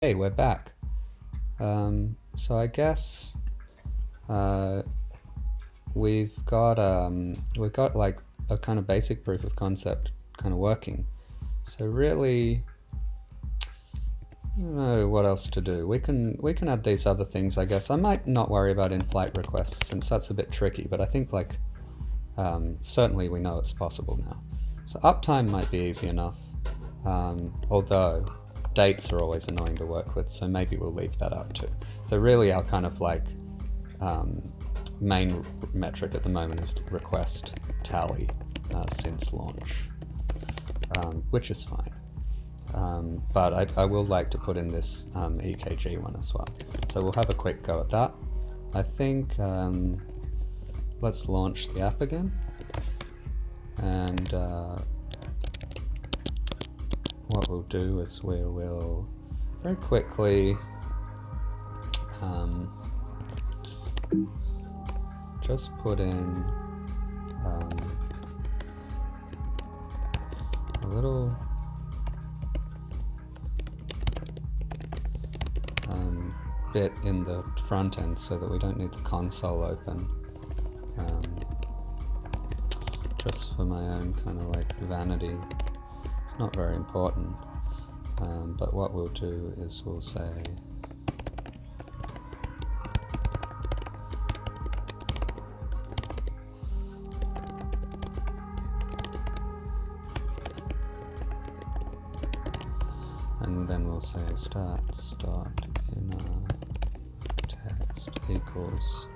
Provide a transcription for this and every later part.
Hey, we're back. So I guess we've got like a kind of basic proof of concept kind of working. So really, I don't know what else to do. We can add these other things, I guess. I might not worry about in-flight requests since that's a bit tricky, but I think like certainly we know it's possible now. So uptime might be easy enough, although dates are always annoying to work with, so maybe we'll leave that up too. So really our kind of like main metric at the moment is request tally since launch, which is fine. But I will like to put in this EKG one as well. So we'll have a quick go at that. I think let's launch the app again. And what we'll do is we will very quickly just put in a little bit in the front end so that we don't need the console open, just for my own kind of like vanity. It's not very important, but what we'll do is we'll say and then we'll say stats.inner text equals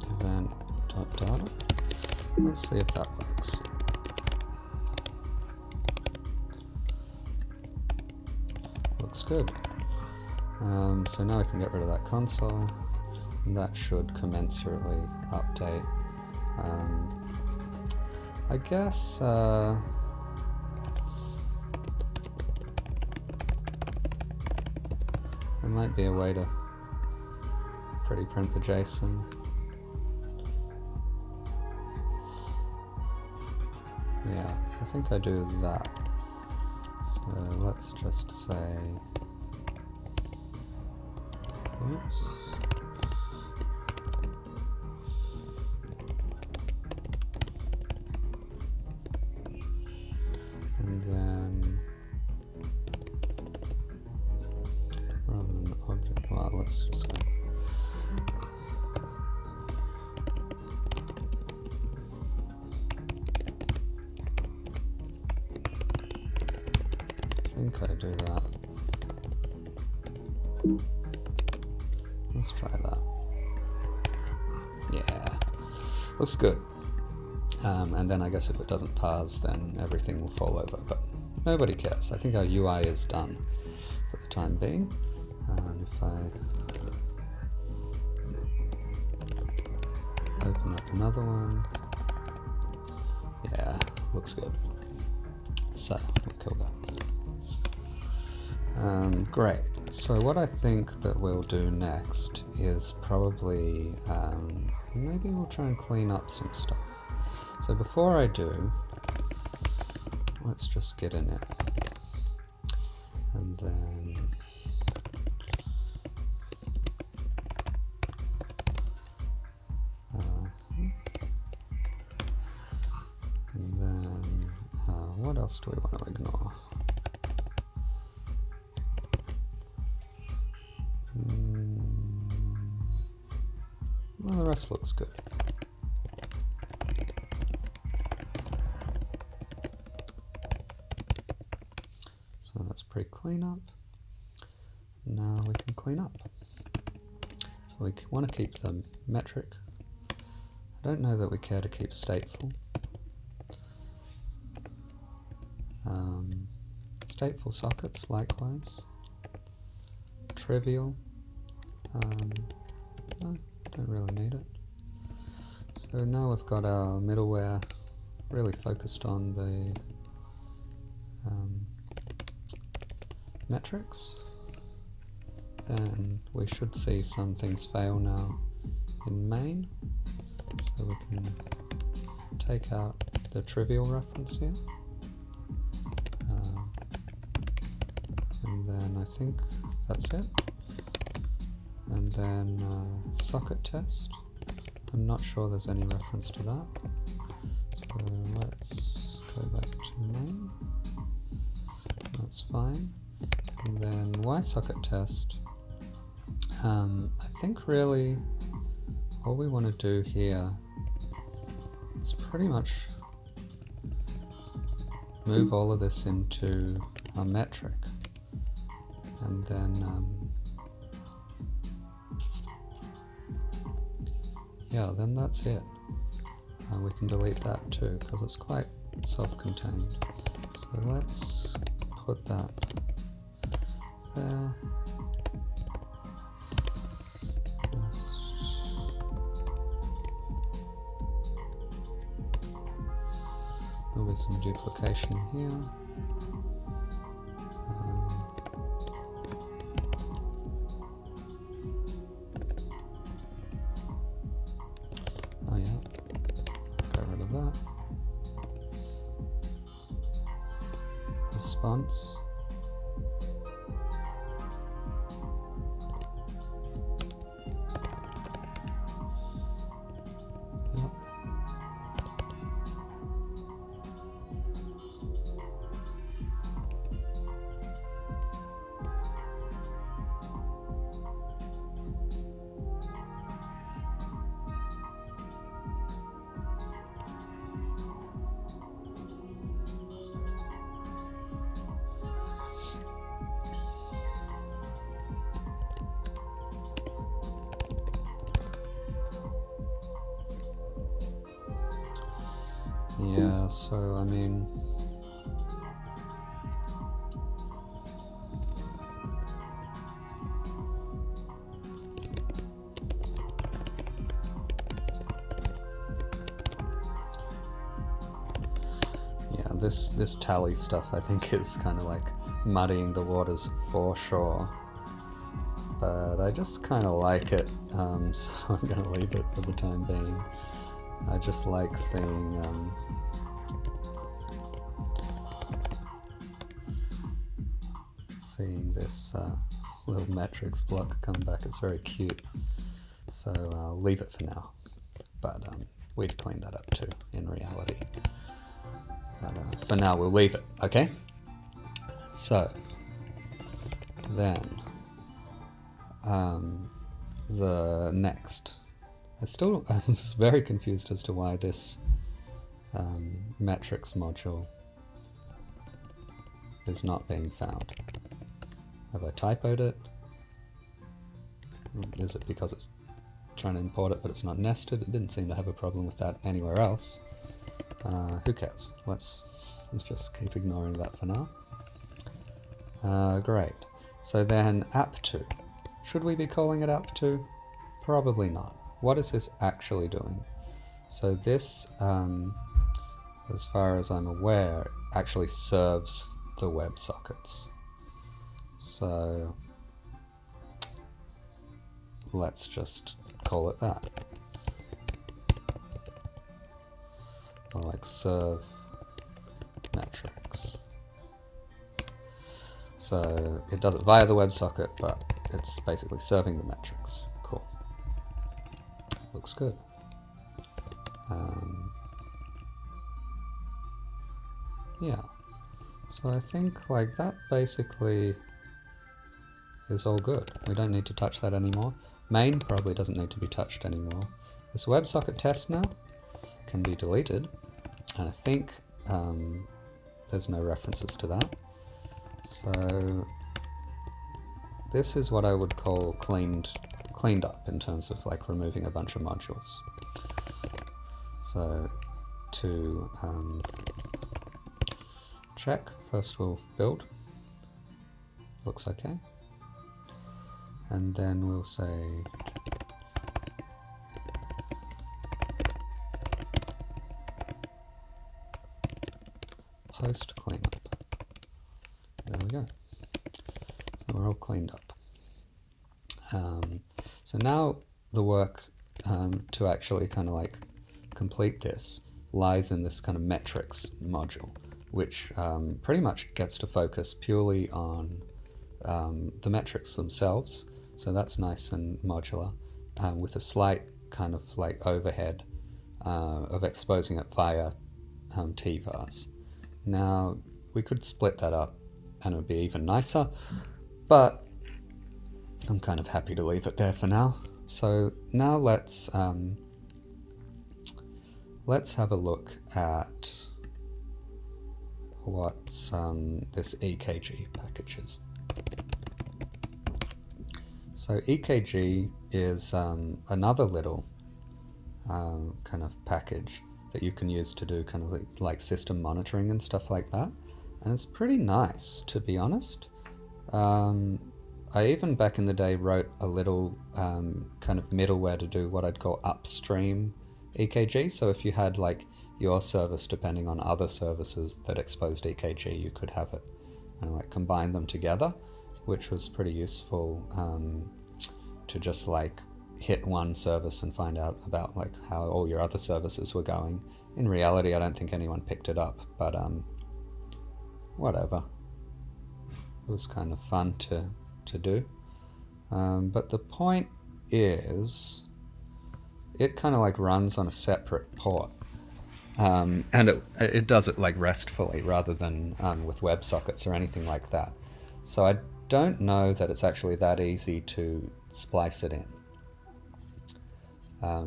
event.data. Let's see if that works. Looks good. So now we can get rid of that console, and that should commensurately update. I guess there might be a way to pretty print the JSON. Yeah, I think I do that. So let's just say, oops. And then, rather than object, well, let's just go. I think I do that. Let's try that. Yeah, looks good. And then I guess if it doesn't parse, then everything will fall over, but nobody cares. I think our UI is done for the time being. If I open up another one, yeah, looks good. So we'll kill that. Great. So what I think that we'll do next is probably maybe we'll try and clean up some stuff. So before I do, let's just get in it, and then what else do we want to ignore? Well, the rest looks good. So that's pre-clean up. Now we can clean up. So we want to keep the metric. I don't know that we care to keep stateful. Stateful sockets, likewise. Trivial. No, don't really need it. So now we've got our middleware really focused on the metrics. Then we should see some things fail now in main. So we can take out the trivial reference here. and then I think that's it. And then socket test. I'm not sure there's any reference to that. So let's go back to main. That's fine. And then WSocket test. I think really all we want to do here is pretty much move all of this into a metric, and then yeah, then that's it. We can delete that too because it's quite self-contained. So let's put that there. There'll be some duplication here. Oh yeah, get rid of that. Response. Yep. Yeah, so I mean, yeah, this tally stuff I think is kind of like muddying the waters for sure, but I just kind of like it, so I'm going to leave it for the time being. I just like seeing this little metrics block come back. It's very cute, so I'll leave it for now, but we'd clean that up too in reality, but for now we'll leave it. Okay, so then the next, I was very confused as to why this metrics module is not being found. Have I typoed it? Is it because it's trying to import it but it's not nested? It didn't seem to have a problem with that anywhere else. Who cares? Let's just keep ignoring that for now. Great. So then app2. Should we be calling it app2? Probably not. What is this actually doing? So this, as far as I'm aware, actually serves the WebSockets. So let's just call it that. Or like serve metrics. So it does it via the WebSocket, but it's basically serving the metrics. Cool. Looks good. Yeah. So I think like that basically is all good. We don't need to touch that anymore. Main probably doesn't need to be touched anymore. This WebSocket test now can be deleted, and I think there's no references to that. So this is what I would call cleaned up in terms of like removing a bunch of modules. So to check, first we'll build. Looks okay. And then we'll say post cleanup. There we go. So we're all cleaned up. So now the work to actually kind of like complete this lies in this kind of metrics module, which pretty much gets to focus purely on the metrics themselves. So that's nice and modular, with a slight kind of like overhead of exposing it via tvars. Now we could split that up and it would be even nicer, but I'm kind of happy to leave it there for now. So now let's have a look at what this EKG package is. So EKG is another little kind of package that you can use to do kind of like system monitoring and stuff like that. And it's pretty nice, to be honest. I even back in the day wrote a little kind of middleware to do what I'd call upstream EKG. So if you had like your service depending on other services that exposed EKG, you could have it and like combine them together, which was pretty useful to just like hit one service and find out about like how all your other services were going. In reality, I don't think anyone picked it up, but whatever. It was kind of fun to do. But the point is, it kind of like runs on a separate port. And it does it like restfully rather than with WebSockets or anything like that. So I don't know that it's actually that easy to splice it in.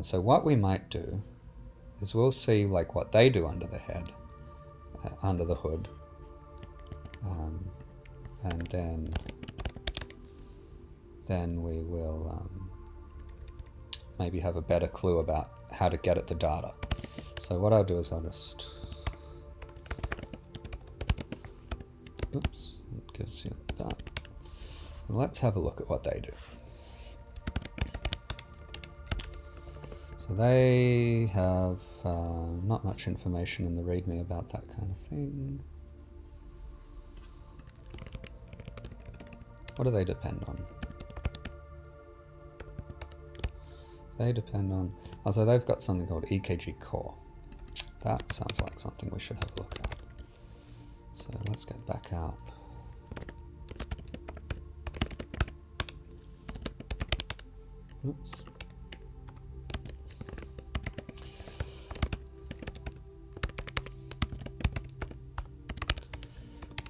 So what we might do is we'll see like what they do under the head, under the hood, and then we will maybe have a better clue about how to get at the data. So what I'll do is I'll just, oops, it gives you that. Let's have a look at what they do. So they have not much information in the README about that kind of thing. What do they depend on? They depend on, so they've got something called EKG core. That sounds like something we should have a look at. So let's get back out. Oops.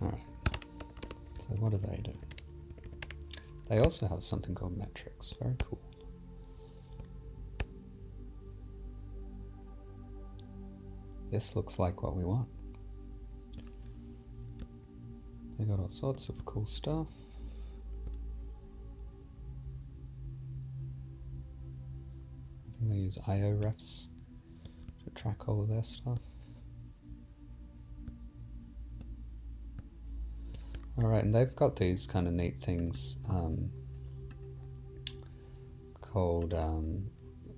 Alright, so what do they do? They also have something called metrics, very cool. This looks like what we want. They got all sorts of cool stuff. I think they use IO refs to track all of their stuff. Alright, and they've got these kind of neat things called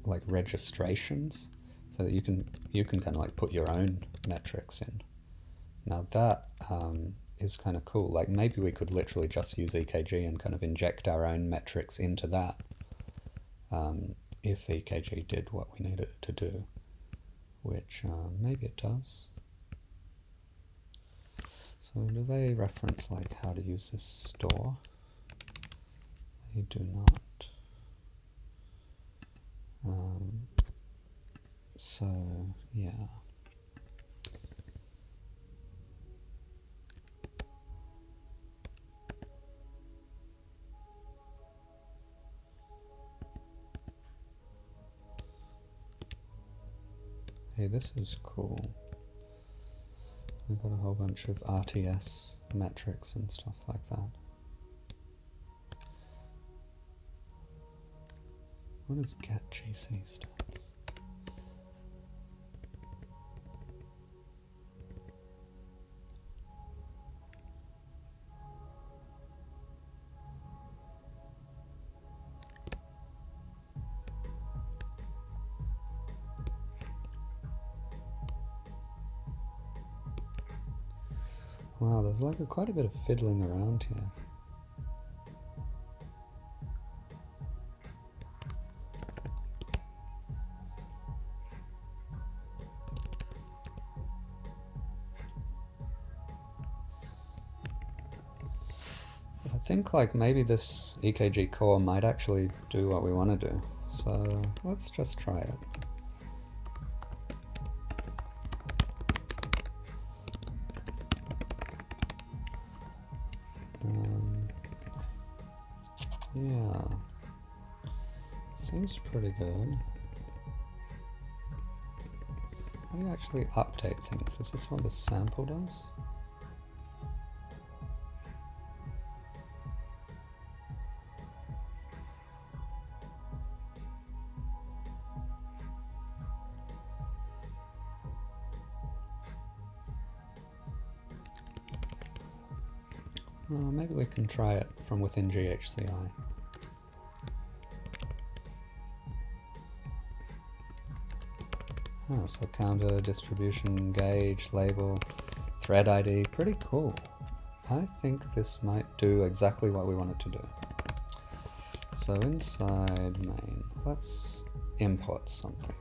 like registrations, so that you can kind of like put your own metrics in. Now that is kind of cool. Like maybe we could literally just use EKG and kind of inject our own metrics into that if EKG did what we need it to do, which maybe it does. So do they reference like how to use this store? They do not. So yeah. Hey, this is cool. We've got a whole bunch of RTS metrics and stuff like that. What is get GC stats? Wow, there's like quite a bit of fiddling around here. But I think like maybe this EKG core might actually do what we want to do. So let's just try it. Yeah, seems pretty good. How do you actually update things? Is this what the sample does? Maybe we can try it from within GHCI. So counter, distribution, gauge, label, thread ID, pretty cool. I think this might do exactly what we want it to do. So inside main, let's import something.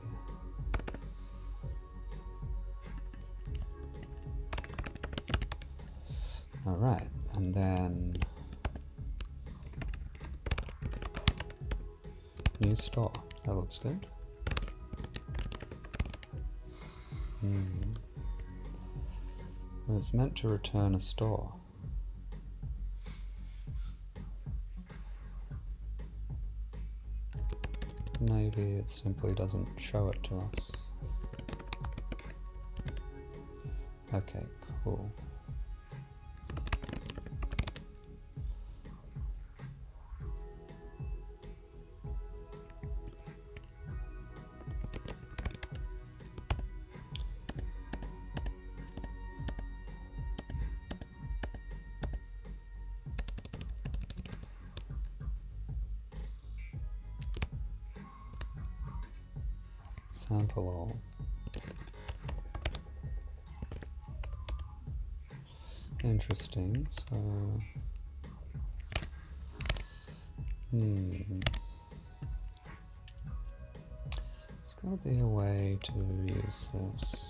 All right, and then new store, that looks good. Well, it's meant to return a store. Maybe it simply doesn't show it to us. Okay, cool. Sample all. Interesting, so there's got to be a way to use this.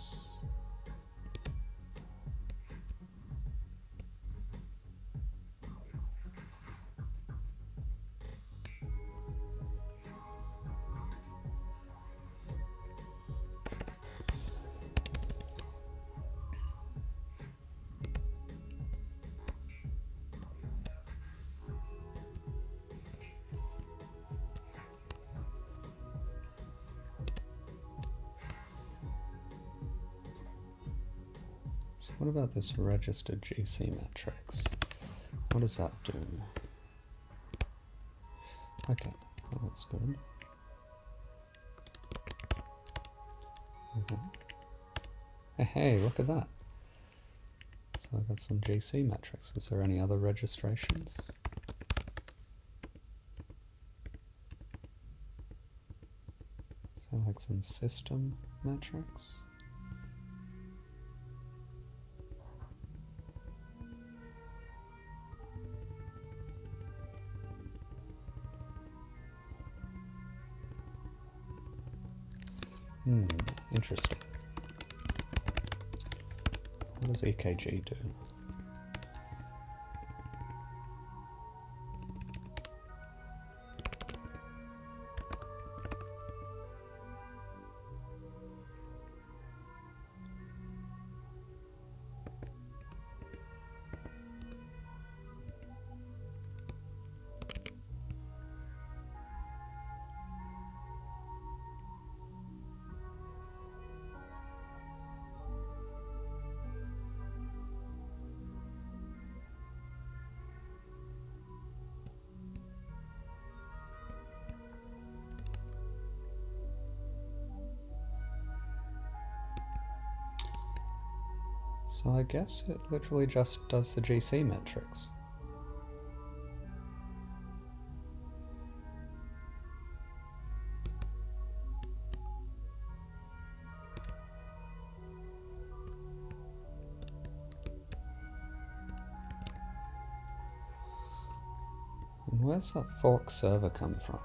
So what about this registered GC metrics? What does that do? Okay, that looks good. Hey, look at that. So I got some GC metrics. Is there any other registrations? So like some system metrics? Interesting. What does EKG do? So I guess it literally just does the GC metrics. And where's that fork server come from?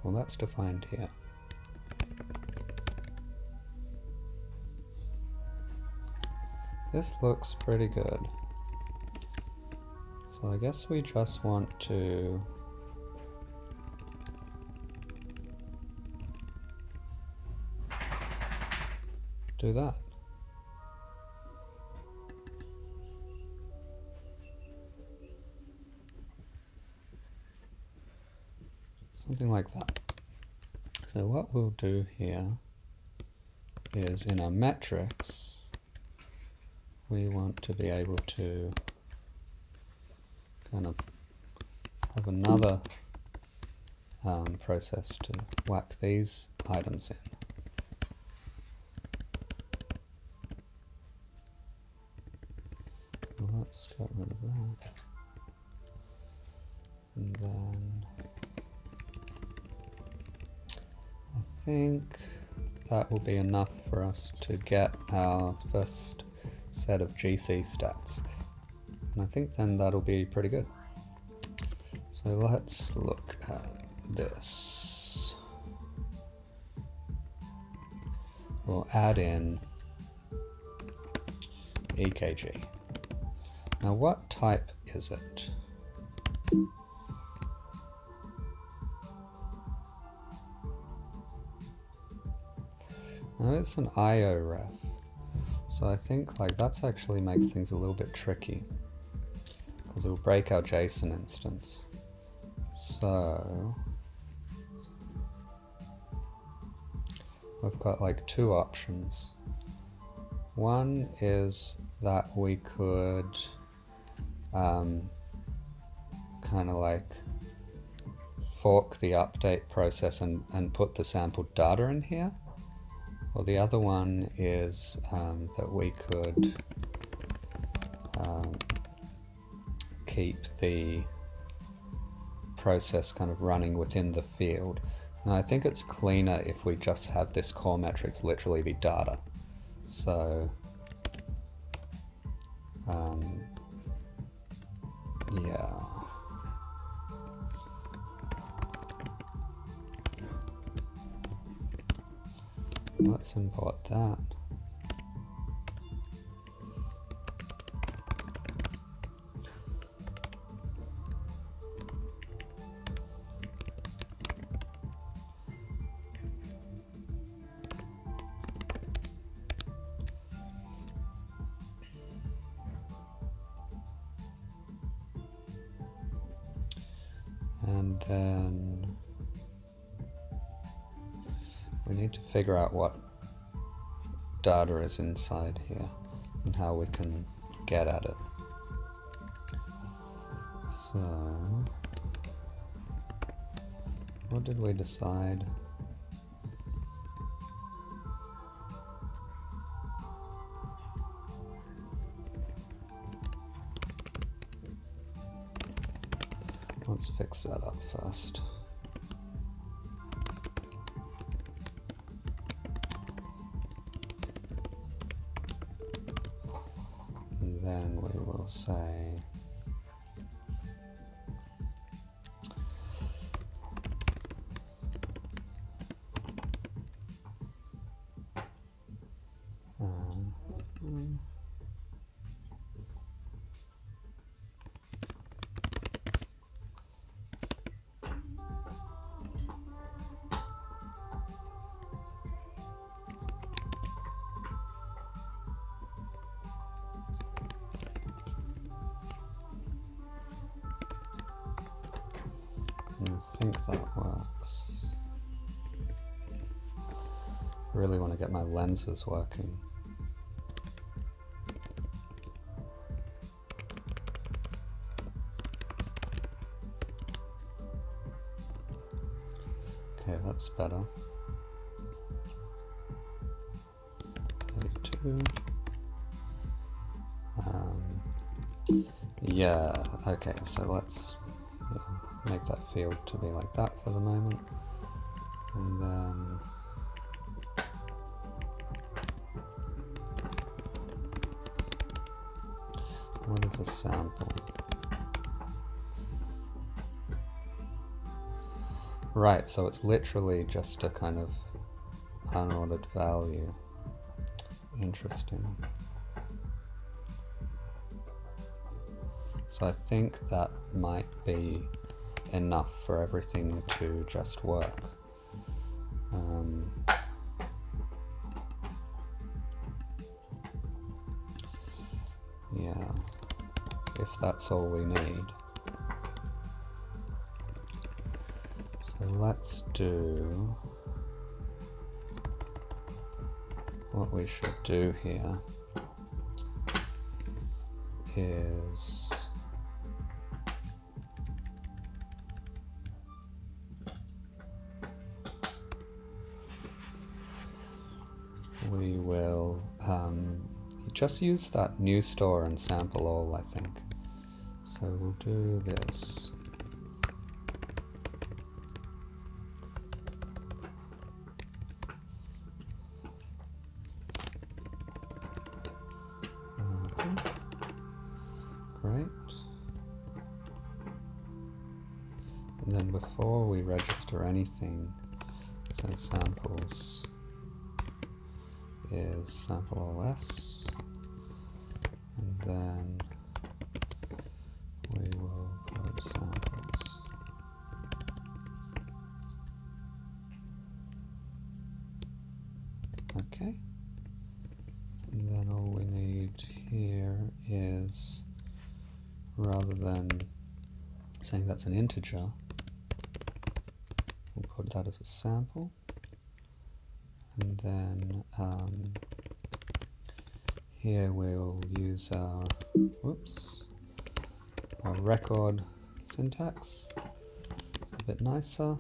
Well, that's defined here. this looks pretty good. So I guess we just want to do that. Something like that. So what we'll do here is in our metrics, we want to be able to kind of have another process to whack these items in. So let's get rid of that. And then I think that will be enough for us to get our first set of GC stats. And I think then that'll be pretty good. So let's look at this. We'll add in EKG. Now what type is it? Now it's an IO ref. So I think like that's actually makes things a little bit tricky because it will break our JSON instance. So we've got like two options. One is that we could kind of like fork the update process and put the sampled data in here. Or the other one is that we could keep the process kind of running within the field. Now I think it's cleaner if we just have this core metrics literally be data. So yeah. Let's import that. And then we need to figure out what data is inside here and how we can get at it. So, what did we decide? Let's fix that up first. And then we will say I think that works. I really want to get my lenses working. Okay, that's better. 32. Yeah, okay, so let's make that field to be like that for the moment. And then what is a sample? Right, so it's literally just a kind of unordered value. Interesting. So I think that might be enough for everything to just work. Yeah, if that's all we need. So let's do what we should do here is we will just use that new store and sample all, I think. So we'll do this. Great. And then before we register anything, so samples is sample OS, and then we will put samples. Okay. And then all we need here is, rather than saying that's an integer, we'll put that as a sample. And then here we'll use our, our record syntax. It's a bit nicer.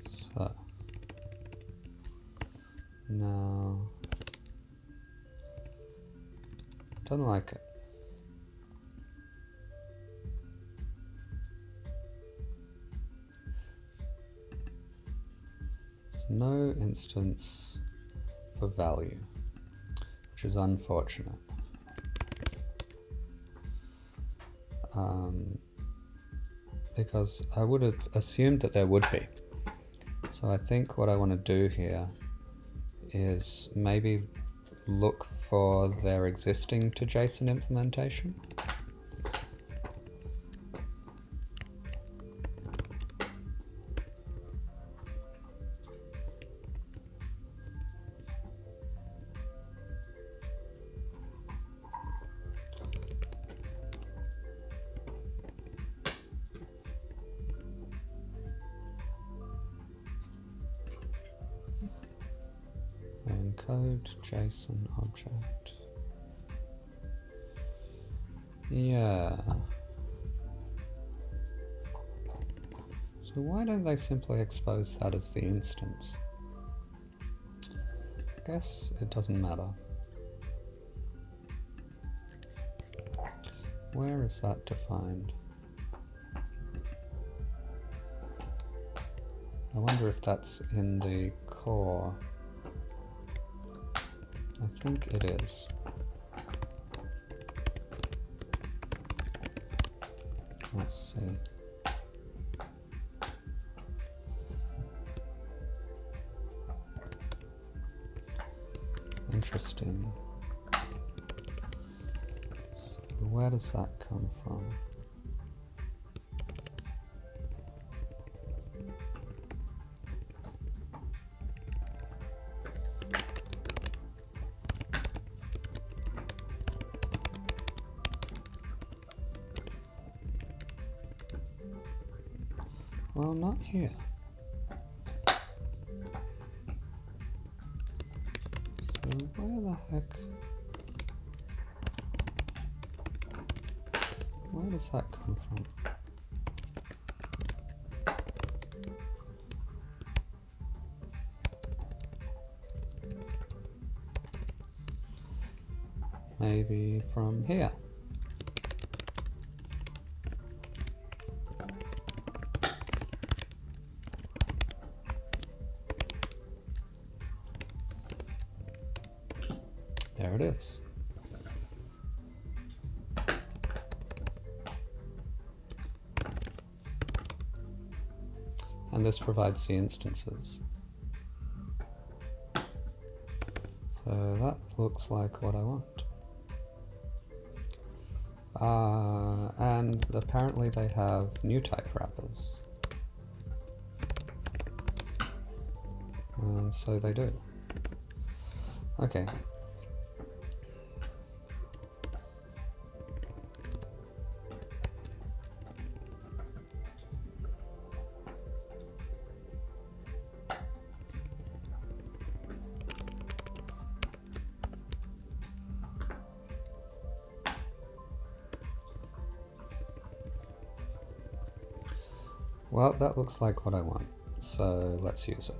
So now, don't like it. There's no instance for value, which is unfortunate. Because I would have assumed that there would be. So I think what I want to do here is maybe look for their existing to JSON implementation. Encode JSON object. Yeah. So why don't they simply expose that as the instance? I guess it doesn't matter. Where is that defined? I wonder if that's in the core. I think it is. Let's see. Interesting. So where does that come from? Well, not here. So where the heck? Where does that come from? Maybe from here. There it is. and this provides the instances. So that looks like what I want. And apparently they have new type wrappers. And so they do. Okay. Well, that looks like what I want, so let's use it.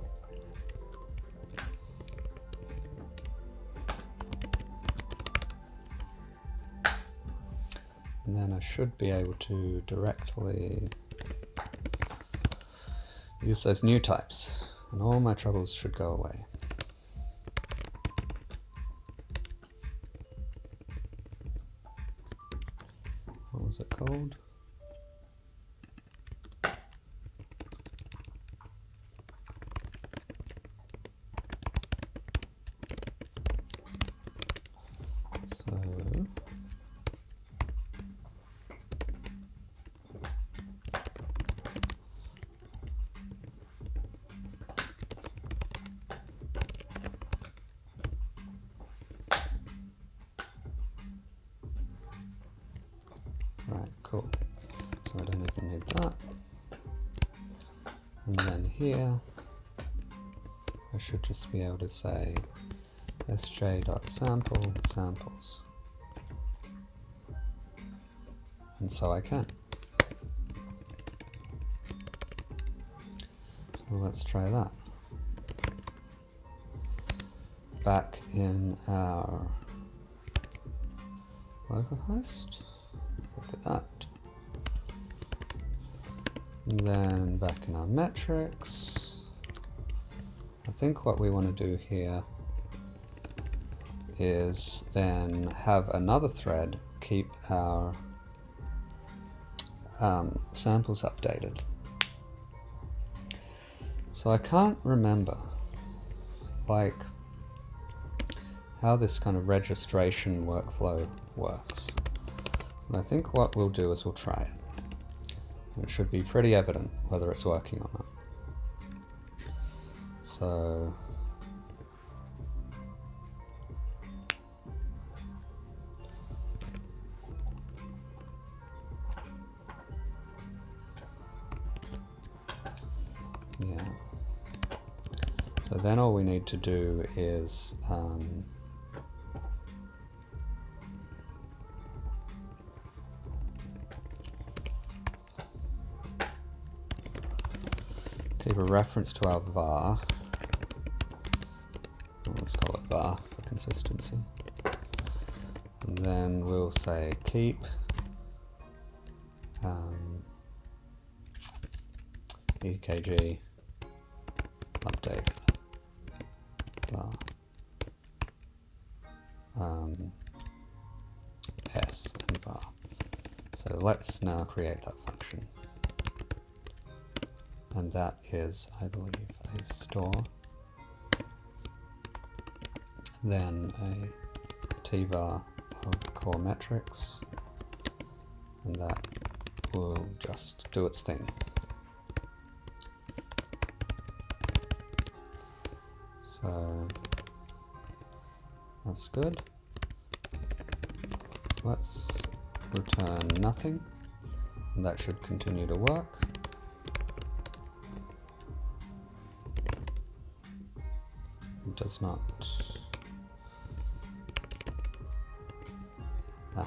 And then I should be able to directly use those new types, and all my troubles should go away. What was it called? Right, cool. So I don't even need that. And then here, I should just be able to say sj.sample samples. And so I can. So let's try that. Back in our localhost. Look at that. And then back in our metrics. I think what we want to do here is then have another thread keep our samples updated. So I can't remember like how this kind of registration workflow works. But I think what we'll do is we'll try it. And it should be pretty evident whether it's working or not. So yeah. So then all we need to do is keep a reference to our var. Let's call it var for consistency. And then we'll say keep EKG updated var s and var. So let's now create that function. And that is, I believe, a store, then a tvar of core metrics, and that will just do its thing. So that's good. Let's return nothing, and that should continue to work. It does not. Ah.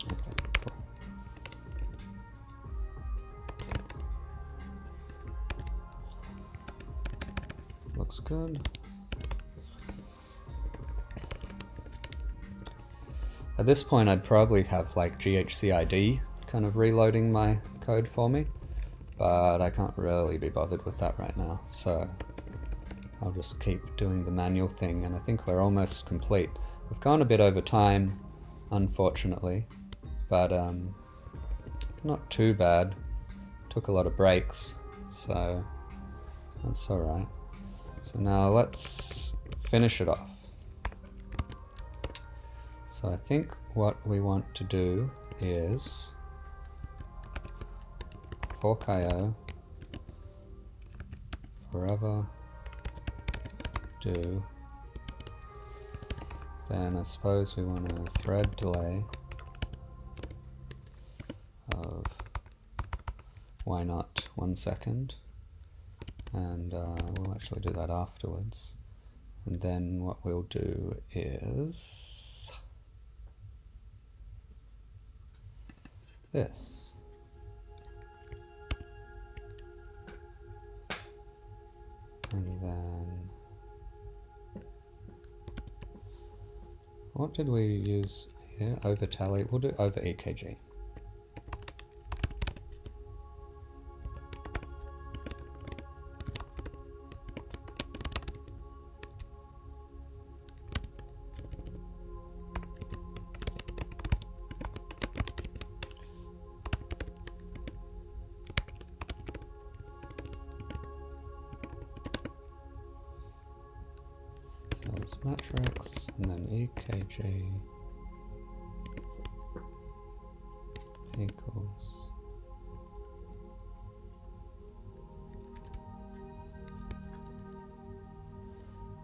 Okay, cool. Looks good. At this point, I'd probably have like GHCID kind of reloading my code for me, but I can't really be bothered with that right now, so I'll just keep doing the manual thing, and I think we're almost complete. We've gone a bit over time, unfortunately, but not too bad. Took a lot of breaks, so that's alright. So now let's finish it off. So I think what we want to do is fork IO forever do. Then I suppose we want a thread delay of, why not, 1 second, and we'll actually do that afterwards. And then what we'll do is this. And then what did we use here? Over tally. We'll do over EKG. Matrix, and then EKG equals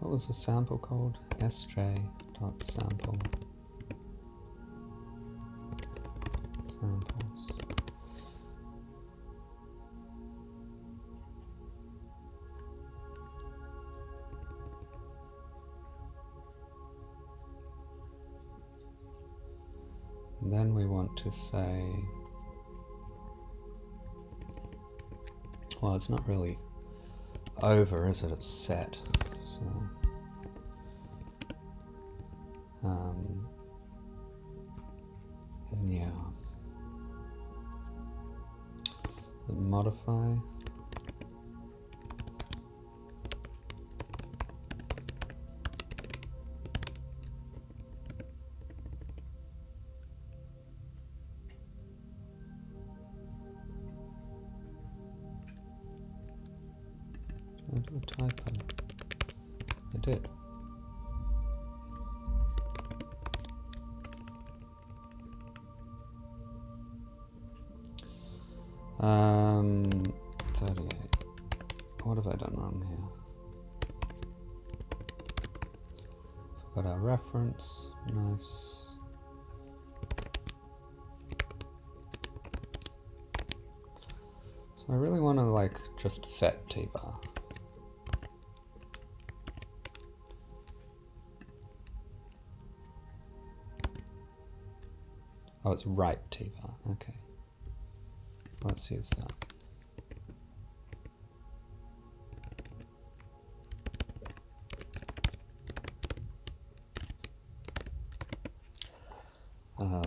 what was the sample called? sj.sample samples. And then we want to say, well, it's not really over, is it? It's set. So, yeah. Modify. Did I do a typo? I did. Um, 38. What have I done wrong here? Forgot our reference. Nice. So I really want to like just set tvar. Oh, it's right tvar. Okay. Let's use that.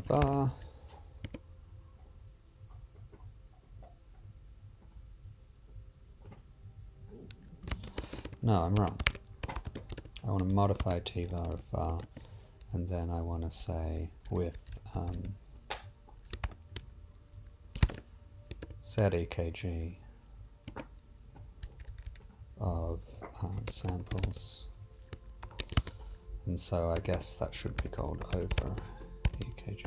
Var. No, I'm wrong. I want to modify tvar of var, and then I want to say with set EKG of samples, and so I guess that should be called over EKG.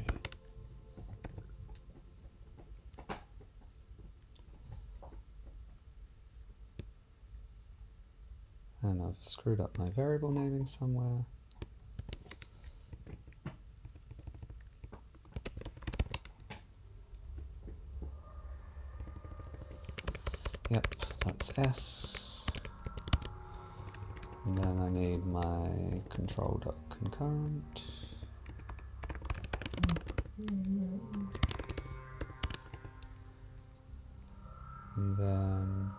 And I've screwed up my variable naming somewhere. Yep, that's S. And then I need my control.concurrent. And then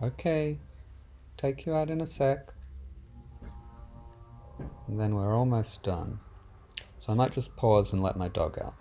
okay, take you out in a sec. And then we're almost done. So I might just pause and let my dog out.